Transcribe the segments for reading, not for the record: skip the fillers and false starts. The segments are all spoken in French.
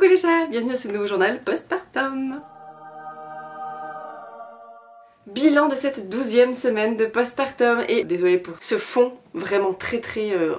Coucou les chats, bienvenue sur le nouveau journal postpartum. Bilan de cette 12e semaine de postpartum et désolée pour ce fond vraiment très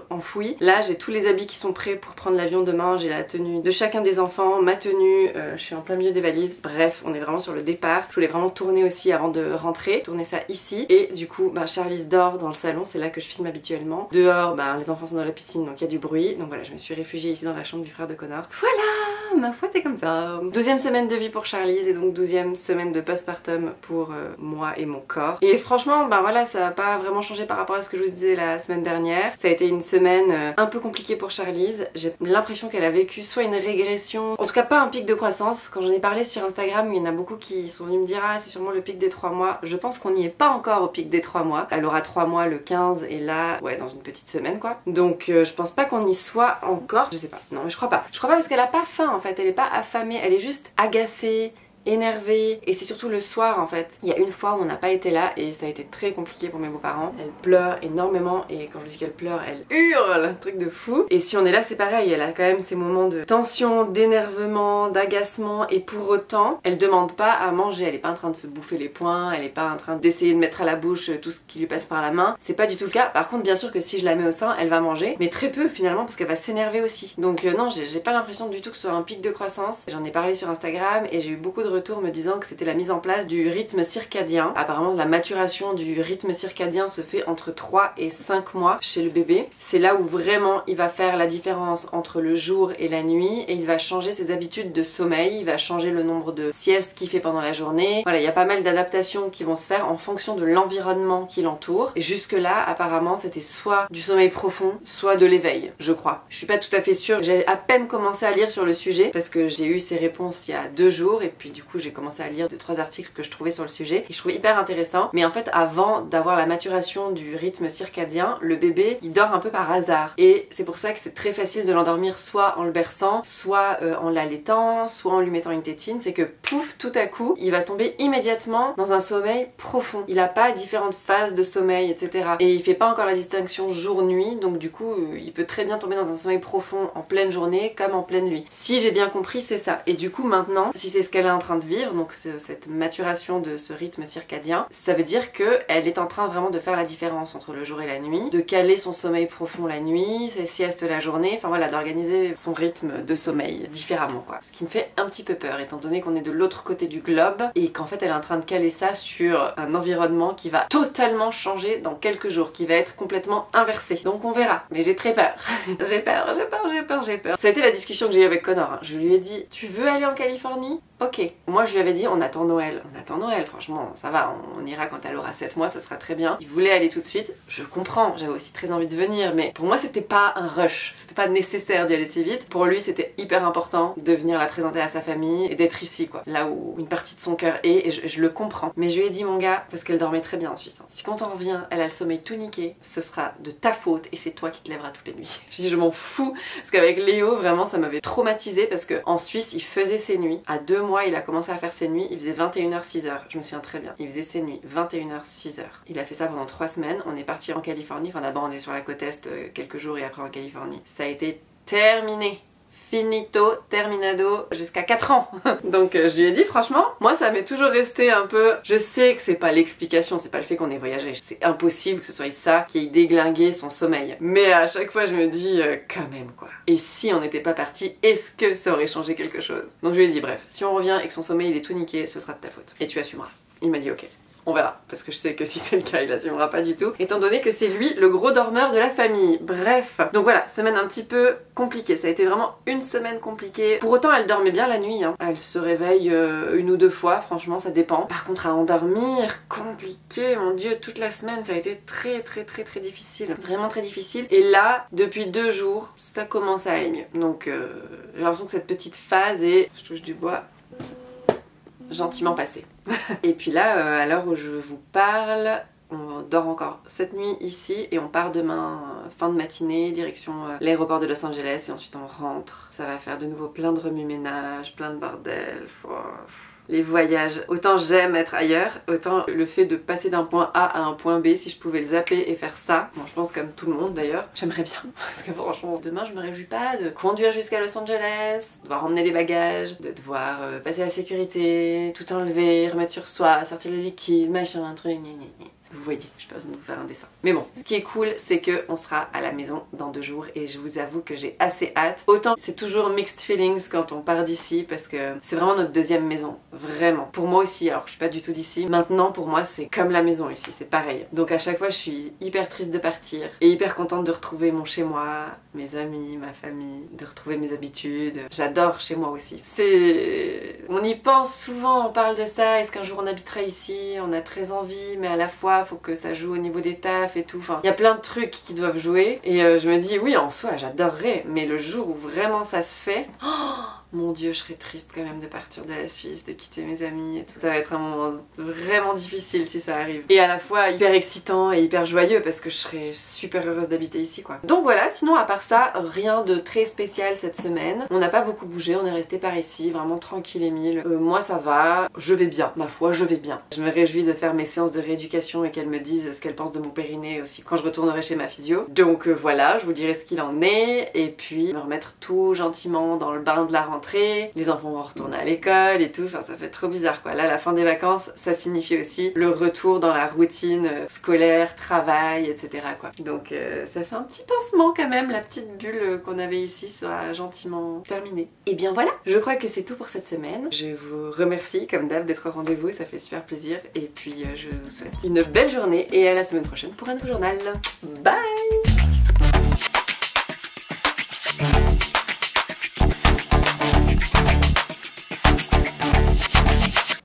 enfoui. Là j'ai tous les habits qui sont prêts pour prendre l'avion demain, j'ai la tenue de chacun des enfants, ma tenue, je suis en plein milieu des valises, bref on est vraiment sur le départ. Je voulais vraiment tourner aussi avant de rentrer, tourner ça ici et du coup Charlize dort dans le salon, c'est là que je filme habituellement. Dehors les enfants sont dans la piscine donc il y a du bruit, donc voilà je me suis réfugiée ici dans la chambre du frère de Connor. Voilà, ma foi c'est comme ça. 12e semaine de vie pour Charlize et donc 12e semaine de postpartum pour moi et mon corps. Et franchement voilà ça n'a pas vraiment changé par rapport à ce que je vous disais la semaine dernière. Ça a été une semaine un peu compliquée pour Charlize. J'ai l'impression qu'elle a vécu soit une régression, en tout cas pas un pic de croissance. Quand j'en ai parlé sur Instagram, il y en a beaucoup qui sont venus me dire ah c'est sûrement le pic des 3 mois. Je pense qu'on n'y est pas encore au pic des 3 mois. Elle aura 3 mois le 15 et là, ouais dans une petite semaine quoi. Donc je pense pas qu'on y soit encore. Je sais pas, non mais je crois pas. Je crois pas parce qu'elle a pas faim en fait, elle est pas affamée, elle est juste agacée, énervée et c'est surtout le soir en fait. Il y a une fois où on n'a pas été là et ça a été très compliqué pour mes beaux-parents. Elle pleure énormément et quand je dis qu'elle pleure, elle hurle, un truc de fou. Et si on est là c'est pareil, elle a quand même ces moments de tension, d'énervement, d'agacement et pour autant elle demande pas à manger, elle est pas en train de se bouffer les poings, elle est pas en train d'essayer de mettre à la bouche tout ce qui lui passe par la main. C'est pas du tout le cas. Par contre bien sûr que si je la mets au sein elle va manger, mais très peu finalement parce qu'elle va s'énerver aussi. Donc non j'ai pas l'impression du tout que ce soit un pic de croissance. J'en ai parlé sur Instagram et j'ai eu beaucoup de retour me disant que c'était la mise en place du rythme circadien. Apparemment la maturation du rythme circadien se fait entre 3 et 5 mois chez le bébé. C'est là où vraiment il va faire la différence entre le jour et la nuit et il va changer ses habitudes de sommeil, il va changer le nombre de siestes qu'il fait pendant la journée. Voilà, il y a pas mal d'adaptations qui vont se faire en fonction de l'environnement qui l'entoure. Et jusque là apparemment c'était soit du sommeil profond, soit de l'éveil, je crois. Je suis pas tout à fait sûre, j'ai à peine commencé à lire sur le sujet parce que j'ai eu ces réponses il y a 2 jours et puis du coup j'ai commencé à lire 2-3 articles que je trouvais sur le sujet et je trouvais hyper intéressant. Mais en fait avant d'avoir la maturation du rythme circadien, le bébé il dort un peu par hasard et c'est pour ça que c'est très facile de l'endormir soit en le berçant, soit en l'allaitant, soit en lui mettant une tétine. C'est que pouf, tout à coup il va tomber immédiatement dans un sommeil profond. Il a pas différentes phases de sommeil etc. Et il fait pas encore la distinction jour-nuit donc du coup il peut très bien tomber dans un sommeil profond en pleine journée comme en pleine nuit. Si j'ai bien compris c'est ça. Et du coup maintenant si c'est ce qu'elle est en train de vivre, donc cette maturation de ce rythme circadien, ça veut dire qu'elle est en train vraiment de faire la différence entre le jour et la nuit, de caler son sommeil profond la nuit, ses siestes la journée, enfin voilà, d'organiser son rythme de sommeil différemment quoi. Ce qui me fait un petit peu peur étant donné qu'on est de l'autre côté du globe et qu'en fait elle est en train de caler ça sur un environnement qui va totalement changer dans quelques jours, qui va être complètement inversé. Donc on verra, mais j'ai très peur. J'ai peur. Ça a été la discussion que j'ai eu avec Connor, hein. Je lui ai dit, tu veux aller en Californie ? Ok. Moi je lui avais dit on attend Noël, franchement ça va, on ira quand elle aura 7 mois, ça sera très bien. Il voulait aller tout de suite, je comprends, j'avais aussi très envie de venir mais pour moi c'était pas un rush, c'était pas nécessaire d'y aller si vite. Pour lui c'était hyper important de venir la présenter à sa famille et d'être ici quoi, là où une partie de son cœur est et je le comprends. Mais je lui ai dit mon gars, parce qu'elle dormait très bien en Suisse, hein, si quand on revient elle a le sommeil tout niqué, ce sera de ta faute et c'est toi qui te lèveras toutes les nuits. Je dis je m'en fous parce qu'avec Léo vraiment ça m'avait traumatisée parce qu'en Suisse il faisait ses nuits, à 2 mois il a commencé à faire ses nuits, il faisait 21h 6h, je me souviens très bien, il faisait ses nuits 21h 6h. Il a fait ça pendant 3 semaines, on est parti en Californie, enfin d'abord on est sur la côte est quelques jours et après en Californie. Ça a été terminé. Finito, terminado, jusqu'à 4 ans. Donc je lui ai dit franchement, moi ça m'est toujours resté un peu... Je sais que c'est pas l'explication, c'est pas le fait qu'on ait voyagé, c'est impossible que ce soit ça qui ait déglingué son sommeil. Mais à chaque fois je me dis quand même quoi. Et si on n'était pas parti, est-ce que ça aurait changé quelque chose? Donc je lui ai dit bref, si on revient et que son sommeil il est tout niqué, ce sera de ta faute. Et tu assumeras. Il m'a dit ok. On verra, parce que je sais que si c'est le cas, il assumera pas du tout, étant donné que c'est lui le gros dormeur de la famille. Bref. Donc voilà, semaine un petit peu compliquée. Ça a été vraiment une semaine compliquée. Pour autant, elle dormait bien la nuit, hein. Elle se réveille 1 ou 2 fois, franchement, ça dépend. Par contre, à endormir, compliqué, mon dieu, toute la semaine, ça a été très difficile. Vraiment très difficile. Et là, depuis 2 jours, ça commence à aller mieux. Donc, j'ai l'impression que cette petite phase est, je touche du bois, gentiment passée. Et puis là, à l'heure où je vous parle, on dort encore cette nuit ici et on part demain fin de matinée direction l'aéroport de Los Angeles et ensuite on rentre. Ça va faire de nouveau plein de remue-ménage, plein de bordel. les voyages. Autant j'aime être ailleurs, autant le fait de passer d'un point A à un point B, si je pouvais le zapper et faire ça, bon je pense comme tout le monde d'ailleurs, j'aimerais bien. Parce que franchement, demain je me réjouis pas de conduire jusqu'à Los Angeles, de devoir emmener les bagages, de devoir passer la sécurité, tout enlever, remettre sur soi, sortir le liquide, machin, un truc, gna gna gna. Vous voyez, je peux pas besoin de vous faire un dessin. Mais bon, ce qui est cool, c'est qu'on sera à la maison dans 2 jours et je vous avoue que j'ai assez hâte. Autant c'est toujours mixed feelings quand on part d'ici parce que c'est vraiment notre 2e maison, vraiment. Pour moi aussi, alors que je suis pas du tout d'ici. Maintenant, pour moi, c'est comme la maison ici, c'est pareil. Donc à chaque fois, je suis hyper triste de partir et hyper contente de retrouver mon chez-moi, mes amis, ma famille, de retrouver mes habitudes. J'adore chez moi aussi. On y pense souvent, on parle de ça, est-ce qu'un jour on habitera ici? On a très envie, mais à la fois, faut que ça joue au niveau des tafs et tout. Enfin, il y a plein de trucs qui doivent jouer. Et je me dis, oui, en soi, j'adorerais. Mais le jour où vraiment ça se fait... Oh, mon Dieu, je serais triste quand même de partir de la Suisse, de quitter mes amis et tout. Ça va être un moment vraiment difficile si ça arrive. Et à la fois hyper excitant et hyper joyeux parce que je serais super heureuse d'habiter ici quoi. Donc voilà, sinon à part ça, rien de très spécial cette semaine. On n'a pas beaucoup bougé, on est resté par ici, vraiment tranquille et mille. Moi ça va, je vais bien, ma foi, je vais bien. Je me réjouis de faire mes séances de rééducation et qu'elle me dise ce qu'elle pense de mon périnée aussi quand je retournerai chez ma physio. Donc voilà, je vous dirai ce qu'il en est et puis me remettre tout gentiment dans le bain de la rentrée. Les enfants vont retourner à l'école et tout, enfin ça fait trop bizarre quoi. Là la fin des vacances ça signifie aussi le retour dans la routine scolaire, travail, etc. quoi. Donc ça fait un petit pincement quand même, la petite bulle qu'on avait ici sera gentiment terminée. Et bien voilà, je crois que c'est tout pour cette semaine. Je vous remercie comme d'hab d'être au rendez-vous, ça fait super plaisir et puis je vous souhaite une belle journée et à la semaine prochaine pour un nouveau journal. Bye!